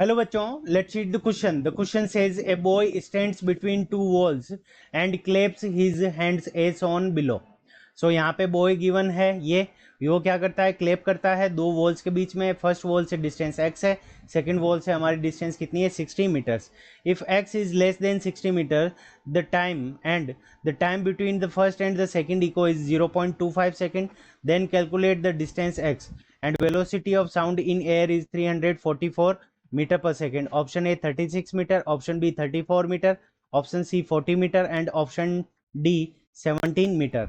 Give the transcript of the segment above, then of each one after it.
Hello बच्चों, let's read the question. The question says a boy stands between two walls and claps his hands as on below. So यहाँ पे boy given है. ये वो क्या करता है? क्लेप करता है दो वॉल्स के बीच में. फर्स्ट वॉल से डिस्टेंस x है, सेकंड वॉल से हमारी डिस्टेंस कितनी है? 60 meters. If x is less than 60 meter the time between the first and the second echo is 0.25 second. Then calculate the distance x and velocity of sound in air is 344 meter per second. Option A 36 meter, option B 34 meter, option C 40 meter and option D 17 metre.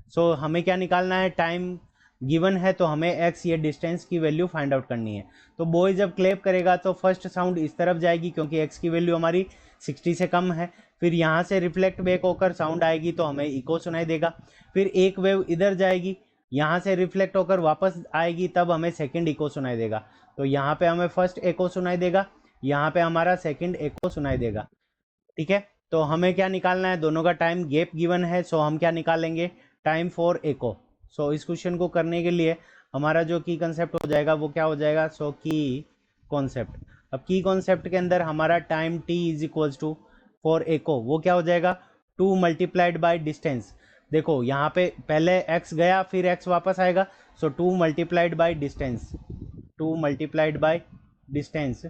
सो हमें क्या निकालना है? Time given है तो हमें x ये distance की value find out करनी है. तो बॉय जब क्लेप करेगा तो फर्स्ट साउंड इस तरफ जाएगी क्योंकि एक्स की वैल्यू हमारी 60 से कम है. फिर यहाँ से रिफ्लेक्ट बैक होकर साउंड आएगी तो हमें इको सुनाई देगा. फिर एक वेव इधर जाएगी, यहाँ से रिफ्लेक्ट होकर वापस आएगी, तब हमें सेकंड इको सुनाई देगा. तो यहाँ पे हमें फर्स्ट एको सुनाई देगा, यहाँ पे हमारा सेकंड एको सुनाई देगा. ठीक है, तो हमें क्या निकालना है? दोनों का टाइम गैप गिवन है. सो हम क्या निकालेंगे? टाइम फॉर एको. सो इस क्वेश्चन को करने के लिए हमारा जो की कंसेप्ट हो जाएगा वो क्या हो जाएगा? सो की कॉन्सेप्ट. अब की कॉन्सेप्ट के अंदर हमारा time T is equals to for echo वो क्या हो जाएगा? 2 मल्टीप्लाइड बाई डिस्टेंस. देखो यहाँ पे पहले x गया फिर x वापस आएगा. सो 2 multiplied by distance, 2 multiplied by distance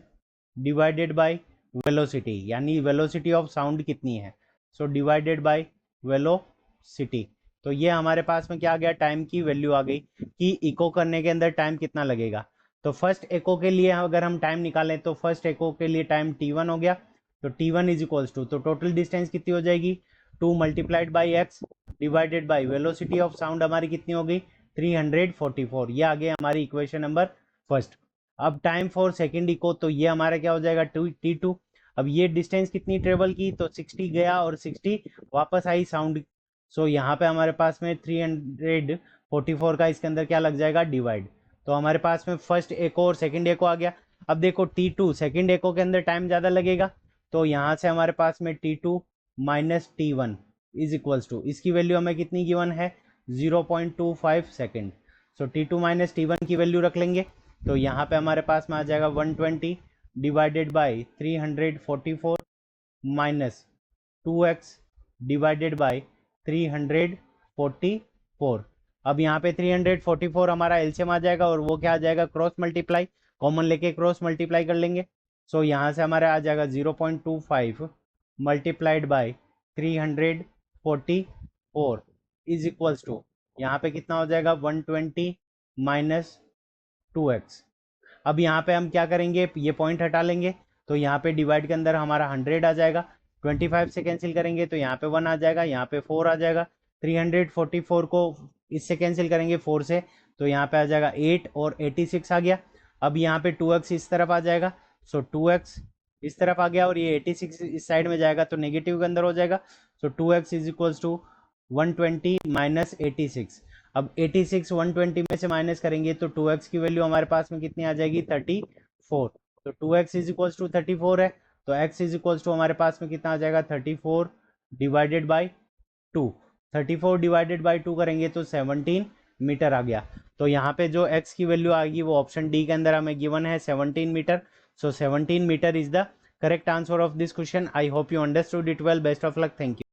divided by velocity, यानी वेलोसिटी ऑफ साउंड कितनी है. So divided by velocity. तो ये हमारे पास में क्या आ गया? टाइम की वैल्यू आ गई कि इको करने के अंदर टाइम कितना लगेगा. तो फर्स्ट एको के लिए अगर हम टाइम निकालें तो फर्स्ट एको के लिए टाइम t1 हो गया. तो t1 इज इक्वल्स टू, तो टोटल डिस्टेंस कितनी हो जाएगी? 2 multiplied by x divided by velocity of sound हमारी कितनी हो गई? 344. ये आ गई हमारी इक्वेशन नंबर फर्स्ट. अब टाइम फॉर सेकेंड इको, तो ये हमारा क्या हो जाएगा? t2. अब ये डिस्टेंस कितनी ट्रेवल की? तो 60 गया और 60 वापस आई साउंड. सो यहाँ पे हमारे पास में 344 का इसके अंदर क्या लग जाएगा? डिवाइड. तो हमारे पास में फर्स्ट एको और सेकंड एको आ गया. अब देखो t2 सेकंड एको के अंदर टाइम ज़्यादा लगेगा, तो यहाँ से हमारे पास में t2 minus t1 is equals to, इसकी वैल्यू हमें कितनी गिवन है? 0.25 सेकेंड. सो t2 माइनस t1 की वैल्यू रख लेंगे. तो यहाँ पे हमारे पास में आ जाएगा 120 divided by 344 minus 2x divided by 344. अब यहाँ पे 344 हमारा एलसीएम आ जाएगा और वो क्या आ जाएगा? Cross multiply. कॉमन लेके क्रॉस मल्टीप्लाई कर लेंगे. सो यहाँ से हमारे आ जाएगा 0.25 multiplied by 344 is equals to, यहाँ पे कितना हो जाएगा? 120 माइनस 2x. अब यहाँ पे हम क्या करेंगे? ये पॉइंट हटा लेंगे. तो यहाँ पे डिवाइड के अंदर हमारा 100 आ जाएगा. 25 से कैंसिल करेंगे तो यहाँ पे 1 आ जाएगा, यहाँ पे 4 आ जाएगा. 344 को इससे कैंसिल करेंगे 4 से, तो यहाँ पे आ जाएगा 8 और 86 आ गया. अब यहाँ पे 2x इस तरफ आ जाएगा. सो 2x इस तरफ आ गया और ये 86 इस साइड में जाएगा तो नेगेटिव के अंदर हो जाएगा. So 2x is equals to 120 minus 86. अब 86 120 में से माइनस करेंगे तो 2x की वैल्यू हमारे पास में कितनी आ जाएगी? 34. तो 2x इज इक्वल्स टू 34 है, तो x इज इक्वल्स टू हमारे पास में कितना आ जाएगा? 34 डिवाइडेड बाई 2. 34 डिवाइडेड बाई 2 करेंगे तो 17 मीटर आ गया. तो यहाँ पे जो x की वैल्यू आएगी वो ऑप्शन डी के अंदर हमें गिवन है 17 metre. So 17 metre is the correct answer of this question. I hope you understood it well. Best of luck. Thank you.